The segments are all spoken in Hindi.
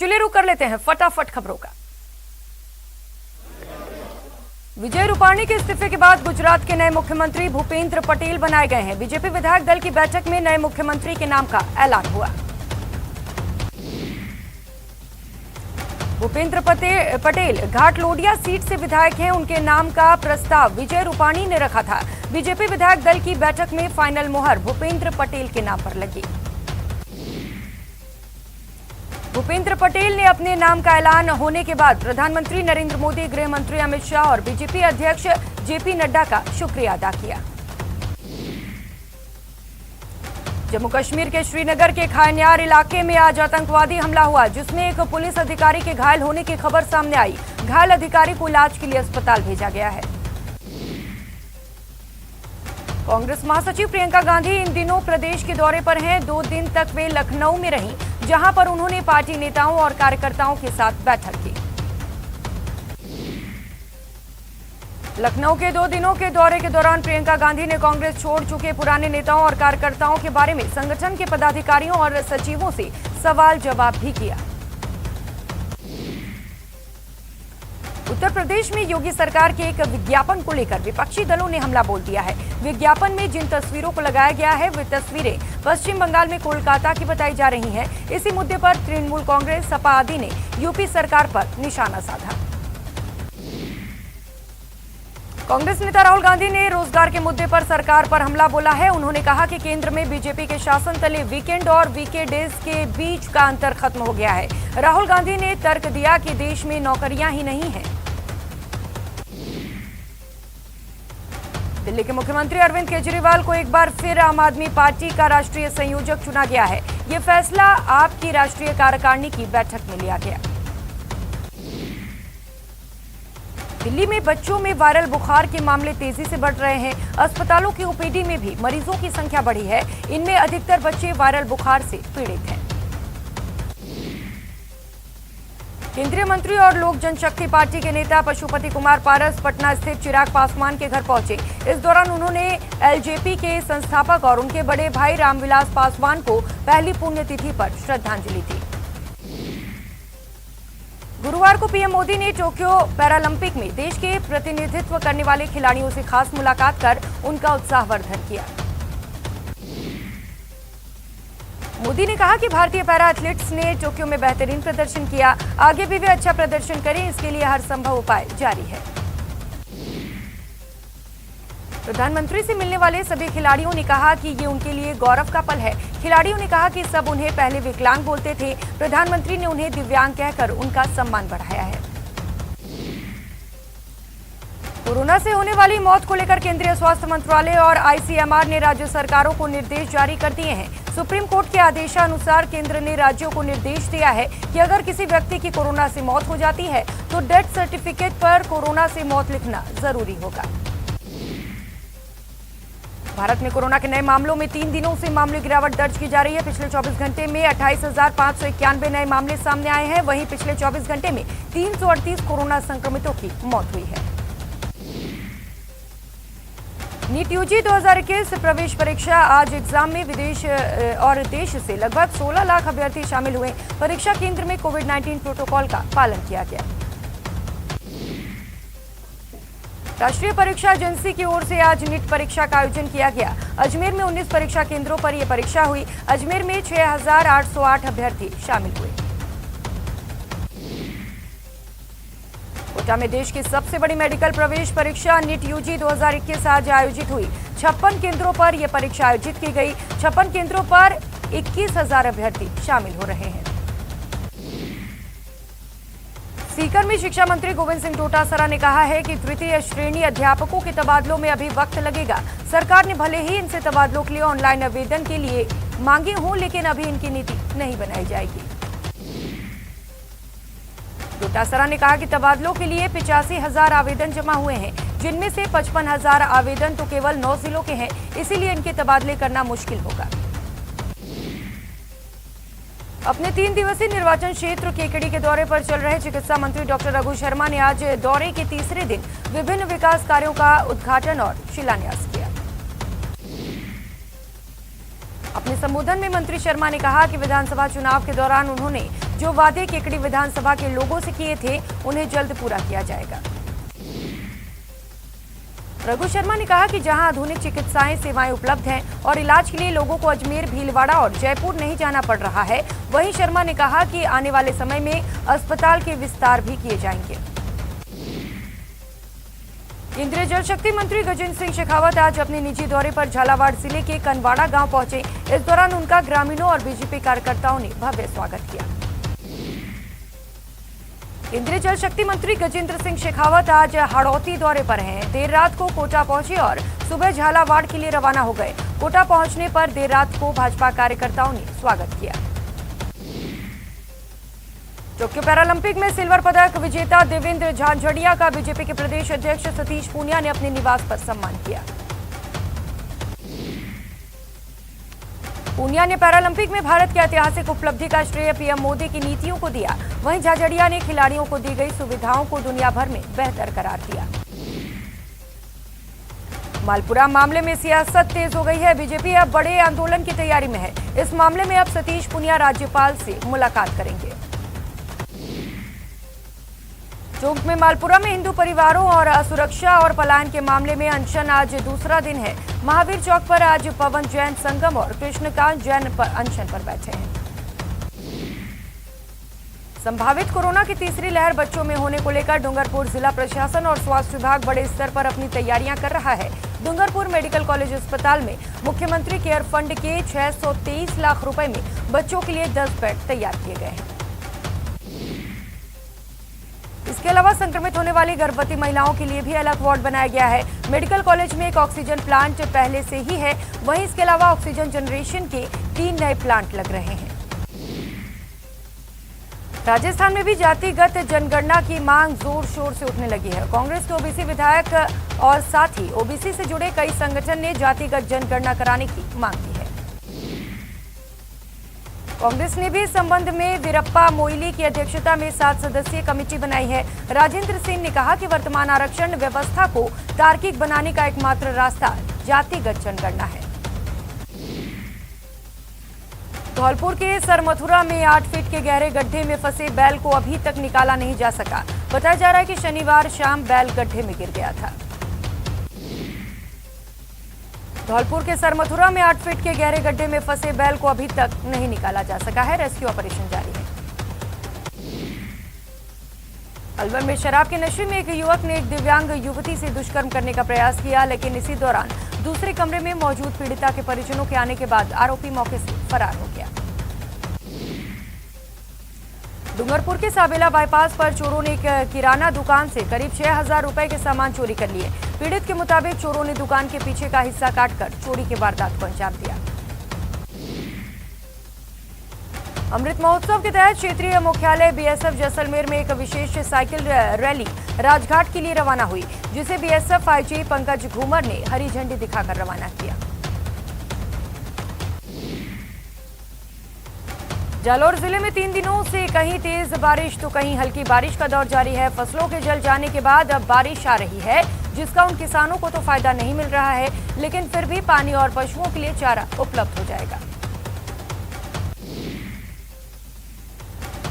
चलिए रुक कर लेते हैं फटाफट खबरों का। विजय रूपाणी के इस्तीफे के बाद गुजरात के नए मुख्यमंत्री भूपेंद्र पटेल बनाए गए हैं। बीजेपी विधायक दल की बैठक में नए मुख्यमंत्री के नाम का ऐलान हुआ। भूपेंद्र पटेल घाटलोडिया सीट से विधायक हैं। उनके नाम का प्रस्ताव विजय रूपाणी ने रखा था। बीजेपी विधायक दल की बैठक में फाइनल मुहर भूपेंद्र पटेल के नाम पर लगी। भूपेंद्र पटेल ने अपने नाम का ऐलान होने के बाद प्रधानमंत्री नरेंद्र मोदी, गृह मंत्री अमित शाह और बीजेपी अध्यक्ष जेपी नड्डा का शुक्रिया अदा किया। जम्मू कश्मीर के श्रीनगर के खायन्यार इलाके में आज आतंकवादी हमला हुआ, जिसमें एक पुलिस अधिकारी के घायल होने की खबर सामने आई। घायल अधिकारी को इलाज के लिए अस्पताल भेजा गया है। कांग्रेस महासचिव प्रियंका गांधी इन दिनों प्रदेश के दौरे पर हैं। 2 दिन तक वे लखनऊ में रहीं, जहां पर उन्होंने पार्टी नेताओं और कार्यकर्ताओं के साथ बैठक की। लखनऊ के 2 दिनों के दौरे के दौरान प्रियंका गांधी ने कांग्रेस छोड़ चुके पुराने नेताओं और कार्यकर्ताओं के बारे में संगठन के पदाधिकारियों और सचिवों से सवाल जवाब भी किया। उत्तर प्रदेश में योगी सरकार के एक विज्ञापन को लेकर विपक्षी दलों ने हमला बोल दिया है। विज्ञापन में जिन तस्वीरों को लगाया गया है, वे तस्वीरें पश्चिम बंगाल में कोलकाता की बताई जा रही हैं। इसी मुद्दे पर तृणमूल कांग्रेस, सपा आदि ने यूपी सरकार पर निशाना साधा। कांग्रेस नेता राहुल गांधी ने रोजगार के मुद्दे पर सरकार पर हमला बोला है। उन्होंने कहा कि केंद्र में बीजेपी के शासन तले वीकेंड और वीकेडेज के बीच का अंतर खत्म हो गया है। राहुल गांधी ने तर्क दिया कि देश में नौकरियां ही नहीं हैं। दिल्ली के मुख्यमंत्री अरविंद केजरीवाल को एक बार फिर आम आदमी पार्टी का राष्ट्रीय संयोजक चुना गया है। ये फैसला आप की राष्ट्रीय कार्यकारिणी की बैठक में लिया गया। दिल्ली में बच्चों में वायरल बुखार के मामले तेजी से बढ़ रहे हैं। अस्पतालों की ओपीडी में भी मरीजों की संख्या बढ़ी है। इनमें अधिकतर बच्चे वायरल बुखार से पीड़ित हैं। केंद्रीय मंत्री और लोक जनशक्ति पार्टी के नेता पशुपति कुमार पारस पटना स्थित चिराग पासवान के घर पहुंचे। इस दौरान उन्होंने एलजेपी के संस्थापक और उनके बड़े भाई रामविलास पासवान को पहली पुण्यतिथि पर श्रद्धांजलि दी। गुरुवार को पीएम मोदी ने टोक्यो पैरालंपिक में देश के प्रतिनिधित्व करने वाले खिलाड़ियों से खास मुलाकात कर उनका उत्साहवर्धन किया। मोदी ने कहा कि भारतीय पैरा एथलीट्स ने टोक्यो में बेहतरीन प्रदर्शन किया। आगे भी वे अच्छा प्रदर्शन करें, इसके लिए हर संभव उपाय जारी है। प्रधानमंत्री से मिलने वाले सभी खिलाड़ियों ने कहा कि ये उनके लिए गौरव का पल है। खिलाड़ियों ने कहा कि सब उन्हें पहले विकलांग बोलते थे। प्रधानमंत्री ने उन्हें दिव्यांग कहकर उनका सम्मान बढ़ाया है। कोरोना से होने वाली मौत को लेकर केंद्रीय स्वास्थ्य मंत्रालय और आईसीएमआर ने राज्य सरकारों को निर्देश जारी कर दिए हैं। सुप्रीम कोर्ट के आदेशानुसार केंद्र ने राज्यों को निर्देश दिया है कि अगर किसी व्यक्ति की कोरोना से मौत हो जाती है तो डेथ सर्टिफिकेट पर कोरोना से मौत लिखना जरूरी होगा। भारत में कोरोना के नए मामलों में 3 दिनों से मामूली गिरावट दर्ज की जा रही है। पिछले 24 घंटे में 28,591 नए मामले सामने आए हैं। वहीं पिछले 24 घंटे में 338 कोरोना संक्रमितों की मौत हुई है। नीट यूजी 2021 प्रवेश परीक्षा आज एग्जाम में विदेश और देश से लगभग 16 लाख अभ्यर्थी शामिल हुए। परीक्षा केंद्र में कोविड-19 प्रोटोकॉल का पालन किया गया। राष्ट्रीय परीक्षा एजेंसी की ओर से आज नीट परीक्षा का आयोजन किया गया। अजमेर में 19 परीक्षा केंद्रों पर यह परीक्षा हुई। अजमेर में 6,808 अभ्यर्थी शामिल हुए। कोटा में देश की सबसे बड़ी मेडिकल प्रवेश परीक्षा नीट यूजी 2021 आज आयोजित हुई। 56 केंद्रों पर यह परीक्षा आयोजित की गई। 56 केंद्रों पर 21,000 अभ्यर्थी शामिल हो रहे हैं। सीकर में शिक्षा मंत्री गोविंद सिंह डोटासरा ने कहा है कि तृतीय श्रेणी अध्यापकों के तबादलों में अभी वक्त लगेगा। सरकार ने भले ही इनसे तबादलों के लिए ऑनलाइन आवेदन के लिए मांगे हों, लेकिन अभी इनकी नीति नहीं बनाई जाएगी। डोटासरा ने कहा कि तबादलों के लिए 85,000 आवेदन जमा हुए हैं, जिनमें से 55,000 आवेदन तो केवल 9 जिलों के हैं। इसीलिए इनके तबादले करना मुश्किल होगा। अपने 3 दिवसीय निर्वाचन क्षेत्र केकड़ी के दौरे पर चल रहे चिकित्सा मंत्री डॉक्टर रघु शर्मा ने आज दौरे के तीसरे दिन विभिन्न विकास कार्यों का उद्घाटन और शिलान्यास किया। अपने संबोधन में मंत्री शर्मा ने कहा कि विधानसभा चुनाव के दौरान उन्होंने जो वादे केकड़ी विधानसभा के लोगों से किए थे उन्हें जल्द पूरा किया जाएगा। रघु शर्मा ने कहा कि जहां आधुनिक चिकित्साएं सेवाएं उपलब्ध हैं और इलाज के लिए लोगों को अजमेर, भीलवाड़ा और जयपुर नहीं जाना पड़ रहा है, वहीं शर्मा ने कहा कि आने वाले समय में अस्पताल के विस्तार भी किए जाएंगे। केंद्रीय जल शक्ति मंत्री गजेंद्र सिंह शेखावत आज अपने निजी दौरे पर झालावाड़ जिले के कनवाड़ा गांव पहुंचे। इस दौरान उनका ग्रामीणों और बीजेपी कार्यकर्ताओं ने भव्य स्वागत किया। केंद्रीय जल शक्ति मंत्री गजेंद्र सिंह शेखावत आज हाड़ौती दौरे पर हैं। देर रात को कोटा पहुंचे और सुबह झालावाड़ के लिए रवाना हो गए। कोटा पहुंचने पर देर रात को भाजपा कार्यकर्ताओं ने स्वागत किया। टोक्यो पैरालंपिक में सिल्वर पदक विजेता देवेंद्र झांझड़िया का बीजेपी के प्रदेश अध्यक्ष सतीश पूनिया ने अपने निवास पर सम्मान किया। पूनिया ने पैरालंपिक में भारत की ऐतिहासिक उपलब्धि का श्रेय पीएम मोदी की नीतियों को दिया। वहीं झाझड़िया ने खिलाड़ियों को दी गई सुविधाओं को दुनिया भर में बेहतर करार दिया। मालपुरा मामले में सियासत तेज हो गई है। बीजेपी अब बड़े आंदोलन की तैयारी में है। इस मामले में अब सतीश पूनिया राज्यपाल से मुलाकात करेंगे। चौक में मालपुरा में हिंदू परिवारों और सुरक्षा और पलायन के मामले में अनशन आज दूसरा दिन है। महावीर चौक पर आज पवन जैन संगम और कृष्णकांत जैन अनशन पर बैठे हैं। संभावित कोरोना की तीसरी लहर बच्चों में होने को लेकर डूंगरपुर जिला प्रशासन और स्वास्थ्य विभाग बड़े स्तर पर अपनी तैयारियां कर रहा है। डूंगरपुर मेडिकल कॉलेज अस्पताल में मुख्यमंत्री केयर फंड के 623 लाख रुपए में बच्चों के लिए 10 बेड तैयार किए गए हैं। इसके अलावा संक्रमित होने वाली गर्भवती महिलाओं के लिए भी अलग वार्ड बनाया गया है। मेडिकल कॉलेज में एक ऑक्सीजन प्लांट पहले से ही है। वहीं इसके अलावा ऑक्सीजन जनरेशन के 3 नए प्लांट लग रहे हैं। राजस्थान में भी जातिगत जनगणना की मांग जोर शोर से उठने लगी है। कांग्रेस के ओबीसी विधायक और साथ ही ओबीसी से जुड़े कई संगठन ने जातिगत जनगणना कराने की मांग की है। कांग्रेस ने भी इस संबंध में वीरप्पा मोइली की अध्यक्षता में 7 सदस्यीय कमेटी बनाई है। राजेंद्र सिंह ने कहा कि वर्तमान आरक्षण व्यवस्था को तार्किक बनाने का एकमात्र रास्ता जातिगत जनगणना है। धौलपुर के सरमथुरा में 8 फीट के गहरे गड्ढे में फंसे बैल को अभी तक निकाला नहीं जा सका। बताया जा रहा है कि शनिवार शाम बैल गड्ढे में गिर गया था। धौलपुर के सरमथुरा में 8 फीट के गहरे गड्ढे में फंसे बैल को अभी तक नहीं निकाला जा सका है। रेस्क्यू ऑपरेशन जारी है। अलवर में शराब के नशे में एक युवक ने एक दिव्यांग युवती से दुष्कर्म करने का प्रयास किया, लेकिन इसी दौरान दूसरे कमरे में मौजूद पीड़िता के परिजनों के आने के बाद आरोपी मौके से फरार हो गया। डूंगरपुर के साबेला बाईपास पर चोरों ने एक किराना दुकान से करीब 6,000 रुपए के सामान चोरी कर लिए। पीड़ित के मुताबिक चोरों ने दुकान के पीछे का हिस्सा काटकर चोरी की वारदात को अंजाम दिया। अमृत महोत्सव के तहत क्षेत्रीय मुख्यालय बीएसएफ जैसलमेर में एक विशेष साइकिल रैली राजघाट के लिए रवाना हुई, जिसे बीएसएफ आईजी पंकज घूमर ने हरी झंडी दिखाकर रवाना किया। जालौर जिले में 3 दिनों से कहीं तेज बारिश तो कहीं हल्की बारिश का दौर जारी है। फसलों के जल जाने के बाद अब बारिश आ रही है, जिसका उन किसानों को तो फायदा नहीं मिल रहा है, लेकिन फिर भी पानी और पशुओं के लिए चारा उपलब्ध हो जाएगा।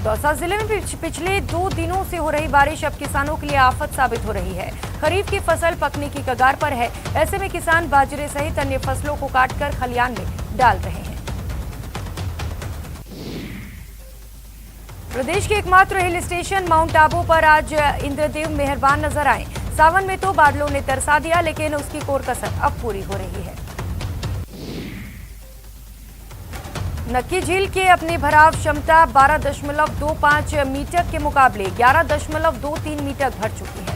दौसा जिले में पिछले 2 दिनों से हो रही बारिश अब किसानों के लिए आफत साबित हो रही है। खरीफ की फसल पकने की कगार पर है। ऐसे में किसान बाजरे सहित अन्य फसलों को काटकर खलियान में डाल रहे हैं। प्रदेश के एकमात्र हिल स्टेशन माउंट आबू पर आज इंद्रदेव मेहरबान नजर आए। सावन में तो बादलों ने तरसा दिया, लेकिन उसकी कोर कसर अब पूरी हो रही है। नक्की झील के अपनी भराव क्षमता 12.25 मीटर के मुकाबले 11.23 मीटर भर चुकी है।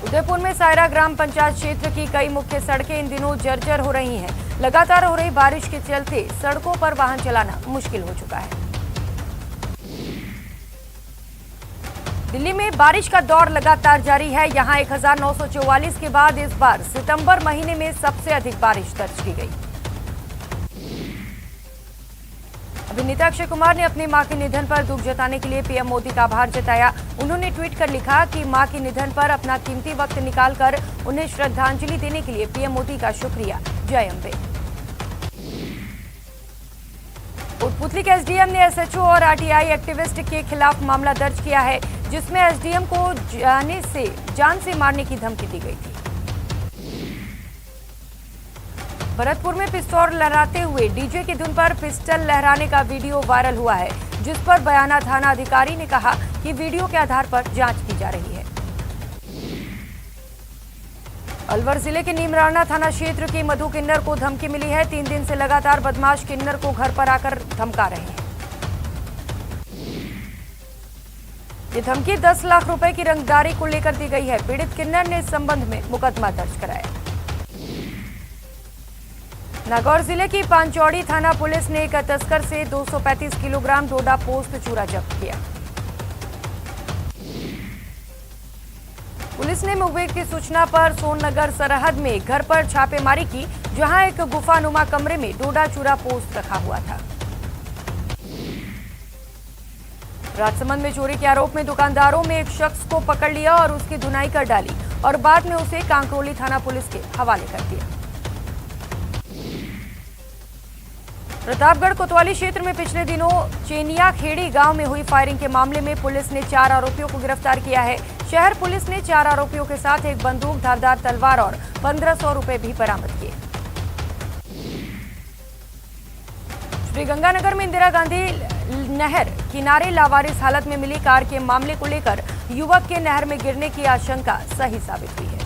उदयपुर में सायरा ग्राम पंचायत क्षेत्र की कई मुख्य सड़कें इन दिनों जर्जर हो रही हैं। लगातार हो रही बारिश के चलते सड़कों पर वाहन चलाना मुश्किल हो चुका है। दिल्ली में बारिश का दौर लगातार जारी है। यहां 1944 के बाद इस बार सितंबर महीने में सबसे अधिक बारिश दर्ज की गई। अभिनेता अक्षय कुमार ने अपनी मां के निधन पर दुख जताने के लिए पीएम मोदी का आभार जताया। उन्होंने ट्वीट कर लिखा कि मां के निधन पर अपना कीमती वक्त निकालकर उन्हें श्रद्धांजलि देने के लिए पीएम मोदी का शुक्रिया। जय अम्बे। कोटपुतली के एसडीएम ने एसएचओ और आरटीआई एक्टिविस्ट के खिलाफ मामला दर्ज किया है, जिसमें एसडीएम को जान से मारने की धमकी दी गई थी। भरतपुर में पिस्तौल लहराते हुए डीजे की धुन पर पिस्टल लहराने का वीडियो वायरल हुआ है, जिस पर बयाना थाना अधिकारी ने कहा कि वीडियो के आधार पर जांच की जा रही है। अलवर जिले के नीमराना थाना क्षेत्र की मधु किन्नर को धमकी मिली है। 3 दिन से लगातार बदमाश किन्नर को घर पर आकर धमका रहे हैं। ये धमकी 10 लाख रुपए की रंगदारी को लेकर दी गई है। पीड़ित किन्नर ने इस संबंध में मुकदमा दर्ज कराया। नागौर जिले की पांचौड़ी थाना पुलिस ने एक तस्कर से 235 किलोग्राम डोडा पोस्त चूरा जब्त किया। पुलिस ने मुखबिर की सूचना पर सोननगर सरहद में घर पर छापेमारी की, जहां एक गुफानुमा कमरे में डोडा चूरा पोस्त रखा हुआ था। राजसमंद में चोरी के आरोप में दुकानदारों में एक शख्स को पकड़ लिया और उसकी धुनाई कर डाली और बाद में उसे कांकरोली थाना पुलिस के हवाले कर दिया। प्रतापगढ़ कोतवाली क्षेत्र में पिछले दिनों चेनिया खेड़ी गांव में हुई फायरिंग के मामले में पुलिस ने 4 आरोपियों को गिरफ्तार किया है। शहर पुलिस ने 4 आरोपियों के साथ एक बंदूक, धारदार तलवार और 1500 रुपए भी बरामद किए। श्रीगंगानगर में इंदिरा गांधी नहर किनारे लावारिस हालत में मिली कार के मामले को लेकर युवक के नहर में गिरने की आशंका सही साबित हुई है।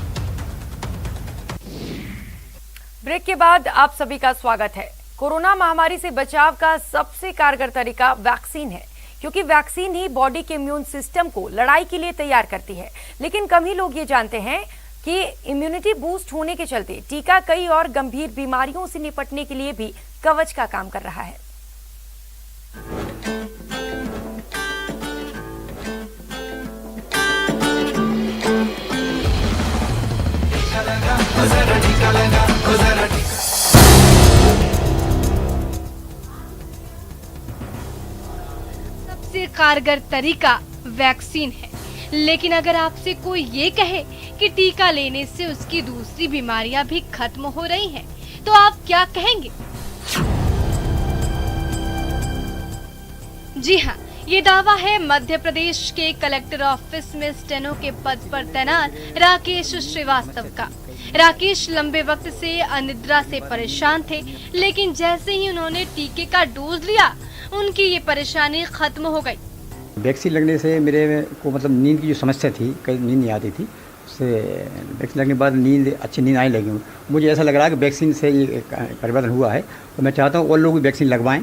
ब्रेक के बाद आप सभी का स्वागत है। कोरोना महामारी से बचाव का सबसे कारगर तरीका वैक्सीन है, क्योंकि वैक्सीन ही बॉडी के इम्यून सिस्टम को लड़ाई के लिए तैयार करती है। लेकिन कम ही लोग ये जानते हैं कि इम्यूनिटी बूस्ट होने के चलते टीका कई और गंभीर बीमारियों से निपटने के लिए भी कवच का काम कर रहा है। सबसे कारगर तरीका वैक्सीन है, लेकिन अगर आपसे कोई ये कहे कि टीका लेने से उसकी दूसरी बीमारियां भी खत्म हो रही हैं, तो आप क्या कहेंगे? जी हाँ, ये दावा है मध्य प्रदेश के कलेक्टर ऑफिस में स्टेनो के पद पर तैनात राकेश श्रीवास्तव का। राकेश लंबे वक्त से अनिद्रा से परेशान थे, लेकिन जैसे ही उन्होंने टीके का डोज लिया, उनकी ये परेशानी खत्म हो गई। वैक्सीन लगने से मेरे को मतलब नींद की जो समस्या थी, कई नींद नहीं आती थी, उससे वैक्सीन लगने के बाद अच्छी नींद आने लगी। मुझे ऐसा लग रहा है कि वैक्सीन से ये परिवर्तन हुआ है, तो मैं चाहता हूँ और लोग भी वैक्सीन लगवाएं।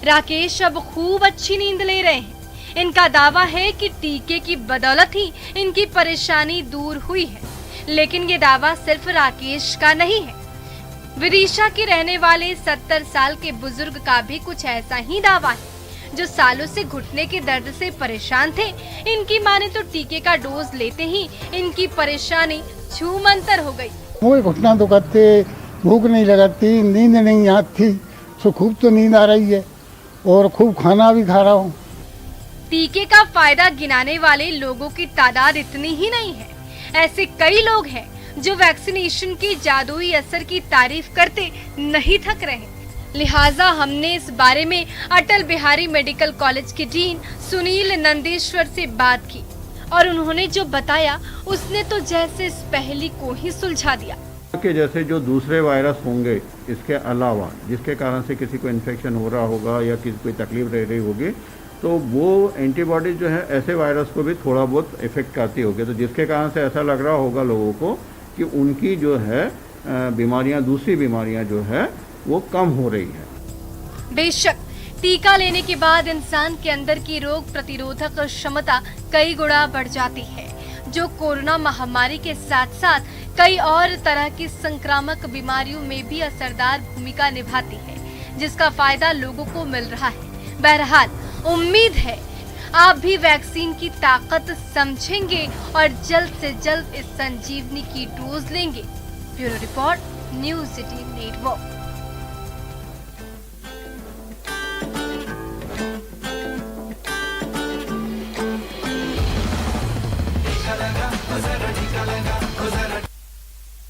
राकेश अब खूब अच्छी नींद ले रहे हैं। इनका दावा है कि टीके की बदौलत ही इनकी परेशानी दूर हुई है, लेकिन ये दावा सिर्फ राकेश का नहीं है। विदिशा के रहने वाले 70 साल के बुजुर्ग का भी कुछ ऐसा ही दावा है, जो सालों से घुटने के दर्द से परेशान थे। इनकी माने तो टीके का डोज लेते ही इनकी परेशानी छूमंतर हो गई। मुझे घुटना दुखाते, भूख नहीं लगाती, नींद नहीं आती, तो खूब तो नींद आ रही है और खूब खाना भी खा रहा हूँ। टीके का फायदा गिनाने वाले लोगों की तादाद इतनी ही नहीं है। ऐसे कई लोग हैं जो वैक्सीनेशन की जादुई असर की तारीफ करते नहीं थक रहे। लिहाजा हमने इस बारे में अटल बिहारी मेडिकल कॉलेज के डीन सुनील नंदेश्वर से बात की और उन्होंने जो बताया उसने तो जैसे इस पहेली को ही सुलझा दिया। कि जैसे जो दूसरे वायरस होंगे इसके अलावा, जिसके कारण से किसी को इन्फेक्शन हो रहा होगा या किसी कोई तकलीफ रह रही होगी, तो वो एंटीबॉडी जो है ऐसे वायरस को भी थोड़ा बहुत इफेक्ट करती होगी, तो जिसके कारण से ऐसा लग रहा होगा लोगों को कि उनकी जो है बीमारियां, दूसरी बीमारियां जो है वो कम हो रही है। बेशक टीका लेने के बाद इंसान के अंदर की रोग प्रतिरोधक क्षमता कई गुना बढ़ जाती है, जो कोरोना महामारी के साथ साथ कई और तरह की संक्रामक बीमारियों में भी असरदार भूमिका निभाती है, जिसका फायदा लोगों को मिल रहा है। बहरहाल उम्मीद है आप भी वैक्सीन की ताकत समझेंगे और जल्द से जल्द इस संजीवनी की डोज लेंगे। Bureau report, news city network.